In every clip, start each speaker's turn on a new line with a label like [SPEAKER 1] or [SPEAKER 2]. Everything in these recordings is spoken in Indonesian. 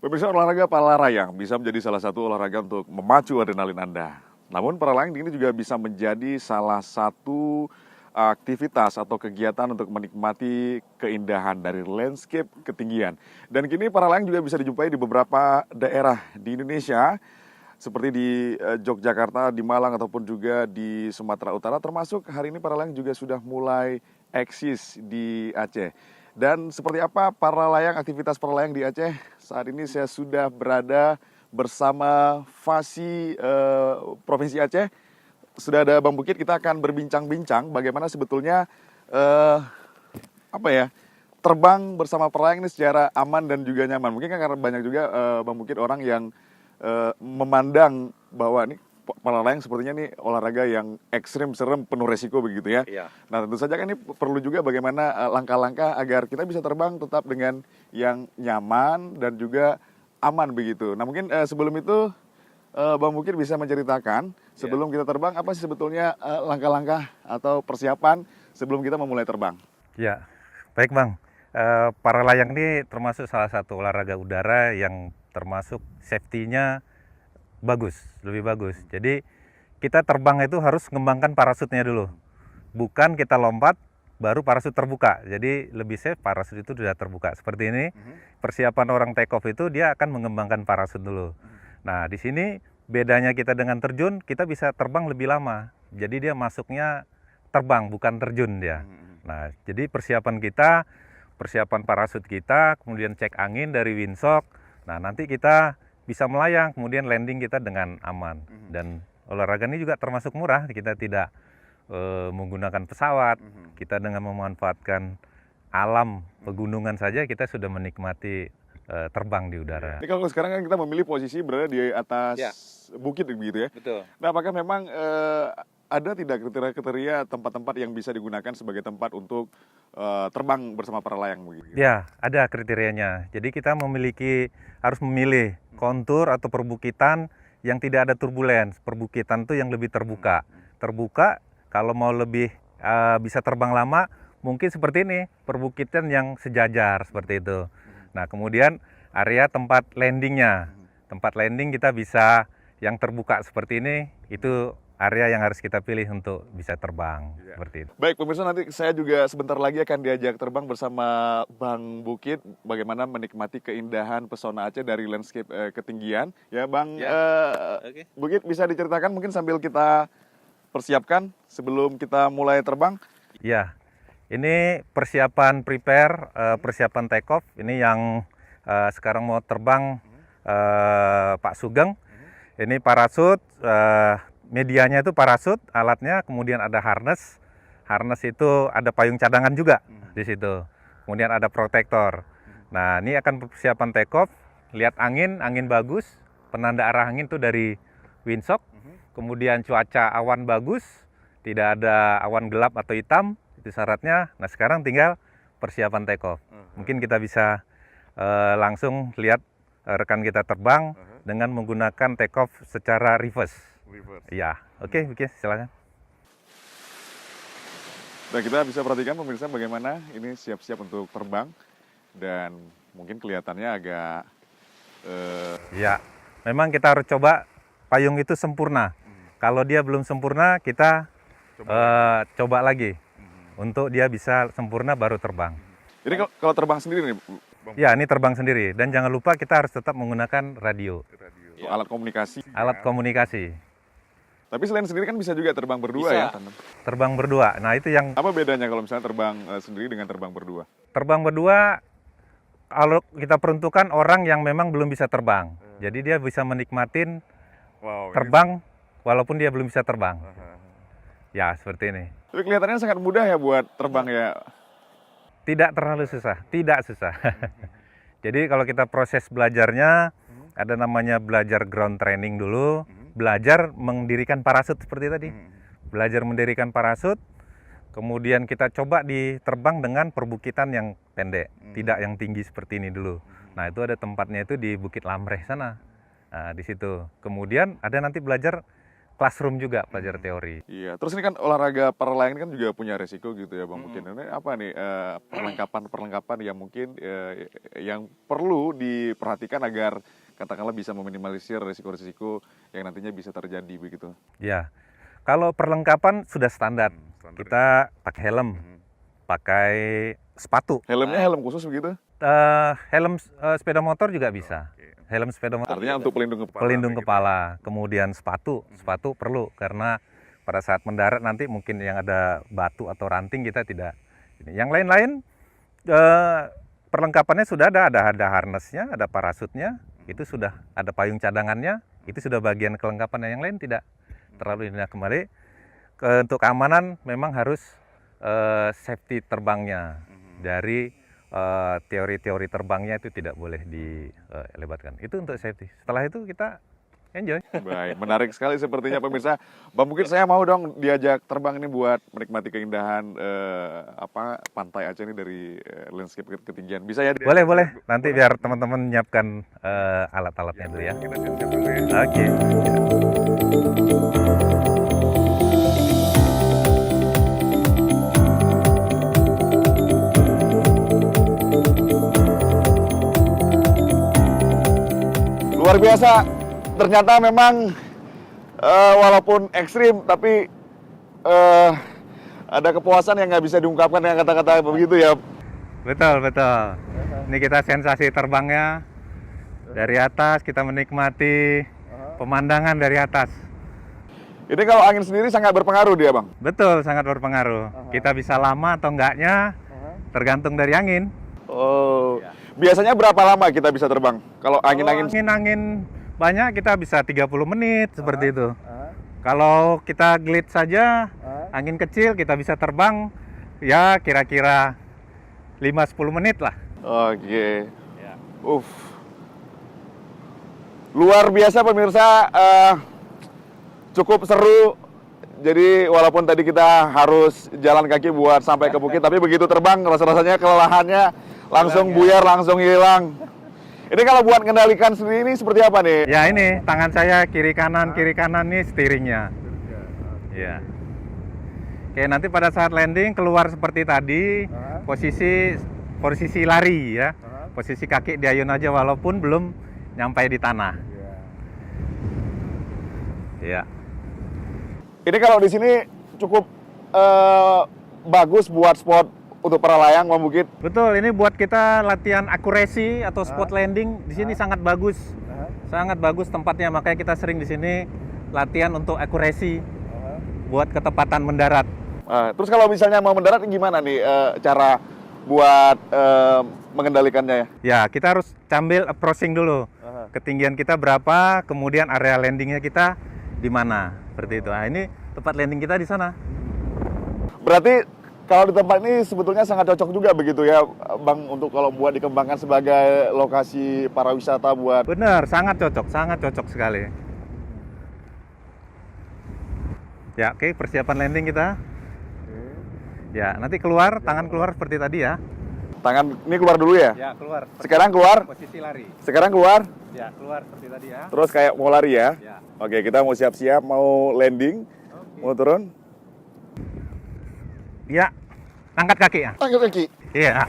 [SPEAKER 1] Pemirsa, olahraga para layang bisa menjadi salah satu olahraga untuk memacu adrenalin Anda. Namun para layang ini juga bisa menjadi salah satu aktivitas atau kegiatan untuk menikmati keindahan dari landscape ketinggian. Dan kini para layang juga bisa dijumpai di beberapa daerah di Indonesia, seperti di Yogyakarta, di Malang, ataupun juga di Sumatera Utara. Termasuk hari ini para layang juga sudah mulai eksis di Aceh. Dan seperti apa para layang, aktivitas para layang di Aceh? Saat ini saya sudah berada bersama Fasi Provinsi Aceh. Sudah ada Bang Bukit, kita akan berbincang-bincang bagaimana sebetulnya terbang bersama para layang ini secara aman dan juga nyaman. Mungkin kan karena banyak juga Bang Bukit orang yang memandang bahwa ini para layang sepertinya nih olahraga yang ekstrim, serem, penuh resiko begitu ya.
[SPEAKER 2] Iya.
[SPEAKER 1] Nah tentu saja kan ini perlu juga bagaimana langkah-langkah agar kita bisa terbang tetap dengan yang nyaman dan juga aman begitu. Nah mungkin sebelum itu Bang Bukit bisa menceritakan sebelum kita terbang apa sih sebetulnya langkah-langkah atau persiapan sebelum kita memulai terbang.
[SPEAKER 2] Ya, baik Bang. Para layang ini termasuk salah satu olahraga udara yang termasuk safety-nya bagus, lebih bagus. Jadi kita terbang itu harus mengembangkan parasutnya dulu. Bukan kita lompat baru parasut terbuka. Jadi lebih safe parasut itu sudah terbuka. Seperti ini, persiapan orang take off itu dia akan mengembangkan parasut dulu. Nah, di sini bedanya kita dengan terjun, kita bisa terbang lebih lama. Jadi dia masuknya terbang, bukan terjun dia. Nah, jadi persiapan kita, persiapan parasut kita, kemudian cek angin dari windsock. Nah, nanti kita bisa melayang, kemudian landing kita dengan aman. Dan olahraga ini juga termasuk murah, kita tidak menggunakan pesawat, kita dengan memanfaatkan alam pegunungan saja kita sudah menikmati terbang di udara.
[SPEAKER 1] Ini kalau sekarang kan kita memilih posisi berada di atas bukit begitu ya.
[SPEAKER 2] Betul.
[SPEAKER 1] Nah apakah memang ada tidak kriteria-kriteria tempat-tempat yang bisa digunakan sebagai tempat untuk terbang bersama para layang begitu?
[SPEAKER 2] Ya, ada kriterianya. Jadi kita harus memilih kontur atau perbukitan yang tidak ada turbulens. Perbukitan itu yang lebih terbuka. Terbuka, kalau mau lebih bisa terbang lama, mungkin seperti ini, perbukitan yang sejajar seperti itu. Nah, kemudian area tempat landingnya. Tempat landing kita bisa yang terbuka seperti ini, itu area yang harus kita pilih untuk bisa terbang, seperti itu.
[SPEAKER 1] Baik pemirsa, nanti saya juga sebentar lagi akan diajak terbang bersama Bang Bukit bagaimana menikmati keindahan pesona Aceh dari landscape ketinggian. Ya Bang Bukit, bisa diceritakan mungkin sambil kita persiapkan sebelum kita mulai terbang?
[SPEAKER 2] Ya, ini persiapan prepare, persiapan take off. Ini yang sekarang mau terbang Pak Sugeng. Ini parasut, medianya itu parasut, alatnya, kemudian ada harness. Harness itu ada payung cadangan juga di situ. Kemudian ada protektor. Nah, ini akan persiapan take off. Lihat angin bagus. Penanda arah angin itu dari windsock. Kemudian cuaca awan bagus, tidak ada awan gelap atau hitam. Itu syaratnya. Nah, sekarang tinggal persiapan take off. Mungkin kita bisa langsung lihat rekan kita terbang dengan menggunakan take off secara reverse. Ya, oke, silakan.
[SPEAKER 1] Nah, kita bisa perhatikan pemirsa bagaimana ini siap-siap untuk terbang dan mungkin kelihatannya agak
[SPEAKER 2] Ya, memang kita harus coba payung itu sempurna. Kalau dia belum sempurna, kita coba lagi untuk dia bisa sempurna baru terbang.
[SPEAKER 1] Jadi kalau terbang sendiri nih, Bang?
[SPEAKER 2] Ya, ini terbang sendiri. Dan jangan lupa kita harus tetap menggunakan radio.
[SPEAKER 1] Alat komunikasi.
[SPEAKER 2] Alat komunikasi.
[SPEAKER 1] Tapi selain sendiri kan bisa juga terbang berdua ya?
[SPEAKER 2] Terbang berdua. Nah, itu yang...
[SPEAKER 1] Apa bedanya kalau misalnya terbang sendiri dengan terbang berdua?
[SPEAKER 2] Terbang berdua, kalau kita peruntukan orang yang memang belum bisa terbang. Jadi dia bisa menikmatin terbang walaupun dia belum bisa terbang. Ya, seperti ini.
[SPEAKER 1] Tapi kelihatannya sangat mudah ya buat terbang ya?
[SPEAKER 2] Tidak terlalu susah, tidak susah. Jadi kalau kita proses belajarnya, ada namanya belajar ground training dulu, belajar mendirikan parasut seperti tadi. Belajar mendirikan parasut, kemudian kita coba diterbang dengan perbukitan yang pendek, tidak yang tinggi seperti ini dulu. Nah, itu ada tempatnya itu di Bukit Lamreh sana. Nah, di situ. Kemudian ada nanti belajar classroom juga belajar teori.
[SPEAKER 1] Iya, terus ini kan olahraga para layang ini kan juga punya resiko gitu ya Bang. Mungkin ini apa nih perlengkapan yang mungkin yang perlu diperhatikan agar katakanlah bisa meminimalisir resiko-resiko yang nantinya bisa terjadi begitu.
[SPEAKER 2] Ya, kalau perlengkapan sudah standar. Kita pakai helm, pakai sepatu.
[SPEAKER 1] Helmnya helm khusus begitu?
[SPEAKER 2] Helm sepeda motor juga bisa. Helm sepeda motor.
[SPEAKER 1] Artinya untuk pelindung kepala.
[SPEAKER 2] Pelindung kepala. Kemudian sepatu perlu karena pada saat mendarat nanti mungkin yang ada batu atau ranting kita tidak. Yang lain-lain perlengkapannya sudah ada harnessnya, ada parasutnya, itu sudah ada payung cadangannya, itu sudah bagian kelengkapan. Yang lain tidak terlalu indah kembali. Untuk keamanan memang harus safety terbangnya dari teori-teori terbangnya itu tidak boleh dilebatkan. Itu untuk safety. Setelah itu kita enjoy.
[SPEAKER 1] Baik, menarik sekali sepertinya pemirsa. Bang, mungkin saya mau dong diajak terbang ini buat menikmati keindahan pantai Aceh ini dari landscape ketinggian. Bisa ya?
[SPEAKER 2] Boleh. Nanti biar teman-teman menyiapkan alat-alatnya dulu ya.
[SPEAKER 1] Kita siap-siap dulu ya.
[SPEAKER 2] Oke.
[SPEAKER 1] Luar biasa, ternyata memang walaupun ekstrim, tapi ada kepuasan yang nggak bisa diungkapkan dengan kata-kata begitu ya.
[SPEAKER 2] Betul. Ini kita sensasi terbangnya dari atas, kita menikmati pemandangan dari atas.
[SPEAKER 1] Ini kalau angin sendiri sangat berpengaruh dia, Bang?
[SPEAKER 2] Betul, sangat berpengaruh. Kita bisa lama atau enggaknya, tergantung dari angin.
[SPEAKER 1] Oh, biasanya berapa lama kita bisa terbang? Kalau angin-angin?
[SPEAKER 2] Angin banyak kita bisa 30 menit seperti itu. Kalau kita glide saja, angin kecil kita bisa terbang ya kira-kira 5-10 menit lah.
[SPEAKER 1] Oke. Luar biasa pemirsa, cukup seru. Jadi walaupun tadi kita harus jalan kaki buat sampai ke bukit, tapi begitu terbang rasa-rasanya kelelahannya langsung buyar, langsung hilang. Ini kalau buat kendalikan sendiri ini seperti apa nih?
[SPEAKER 2] Ya ini tangan saya kiri kanan nih steeringnya. Ya. Oke, nanti pada saat landing keluar seperti tadi, posisi lari ya. Posisi kaki diayun aja walaupun belum nyampai di tanah. Ya.
[SPEAKER 1] Ini kalau di sini cukup bagus buat spot untuk para layang membukit.
[SPEAKER 2] Betul, ini buat kita latihan akurasi atau spot landing di sini sangat bagus. Sangat bagus tempatnya, makanya kita sering di sini latihan untuk akurasi buat ketepatan mendarat.
[SPEAKER 1] Terus kalau misalnya mau mendarat gimana nih cara buat mengendalikannya ya?
[SPEAKER 2] Ya, kita harus sambil approaching dulu. Ketinggian kita berapa, kemudian area landingnya kita di mana. Seperti itu. Nah, ini tempat landing kita di sana.
[SPEAKER 1] Berarti kalau di tempat ini sebetulnya sangat cocok juga begitu ya, Bang, untuk kalau buat dikembangkan sebagai lokasi para wisata buat...
[SPEAKER 2] Benar, sangat cocok sekali. Ya, oke, persiapan landing kita. Ya, nanti keluar, tangan keluar seperti tadi ya.
[SPEAKER 1] Tangan ini keluar dulu ya?
[SPEAKER 2] Ya, keluar.
[SPEAKER 1] Sekarang keluar?
[SPEAKER 2] Posisi lari.
[SPEAKER 1] Sekarang keluar?
[SPEAKER 2] Ya, keluar seperti tadi ya.
[SPEAKER 1] Terus kayak mau lari ya?
[SPEAKER 2] Ya.
[SPEAKER 1] Oke, kita mau siap-siap, mau landing, mau turun.
[SPEAKER 2] Ya, angkat kaki ya.
[SPEAKER 1] Angkat kaki.
[SPEAKER 2] Iya.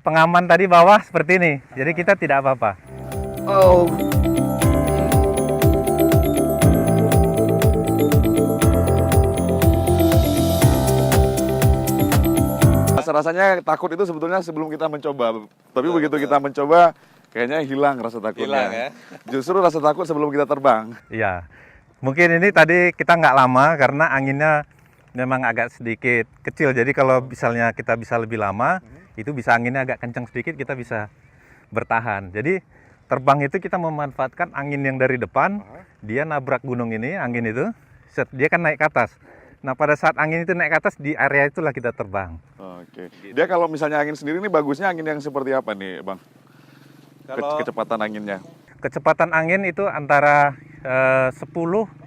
[SPEAKER 2] Pengaman tadi bawah seperti ini, jadi kita tidak apa-apa.
[SPEAKER 1] Oh. Rasa-rasanya takut itu sebetulnya sebelum kita mencoba. Tapi begitu kita mencoba, kayaknya hilang rasa takutnya.
[SPEAKER 2] Hilang ya.
[SPEAKER 1] Justru rasa takut sebelum kita terbang.
[SPEAKER 2] Iya. Mungkin ini tadi kita nggak lama karena anginnya memang agak sedikit kecil. Jadi kalau misalnya kita bisa lebih lama, itu bisa anginnya agak kencang sedikit, kita bisa bertahan. Jadi terbang itu kita memanfaatkan angin yang dari depan, dia nabrak gunung ini, angin itu, dia kan naik ke atas. Nah pada saat angin itu naik ke atas, di area itulah kita terbang.
[SPEAKER 1] Oke. Dia kalau misalnya angin sendiri ini bagusnya angin yang seperti apa nih, Bang? Kecepatan anginnya?
[SPEAKER 2] Kecepatan angin itu antara 10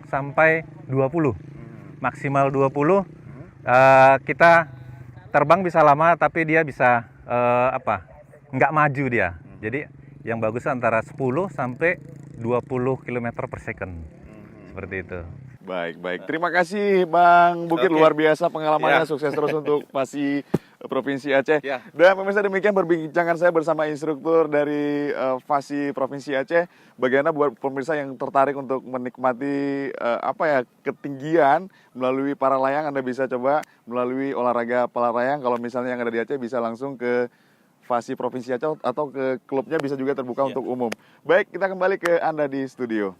[SPEAKER 2] sampai 20. Maksimal 20. Kita terbang bisa lama, tapi dia bisa nggak maju dia. Jadi yang bagus antara 10 sampai 20 km per second. Seperti itu.
[SPEAKER 1] Baik. Terima kasih Bang Bukit,
[SPEAKER 3] Oke.
[SPEAKER 1] luar biasa pengalamannya,
[SPEAKER 3] Ya.
[SPEAKER 1] sukses terus untuk FASI Provinsi Aceh.
[SPEAKER 3] Ya.
[SPEAKER 1] Dan pemirsa, demikian perbincangan saya bersama instruktur dari FASI Provinsi Aceh. Bagaimana buat pemirsa yang tertarik untuk menikmati ketinggian melalui para layang, Anda bisa coba melalui olahraga para layang. Kalau misalnya yang ada di Aceh bisa langsung ke FASI Provinsi Aceh atau ke klubnya bisa juga terbuka untuk umum. Baik, kita kembali ke Anda di studio.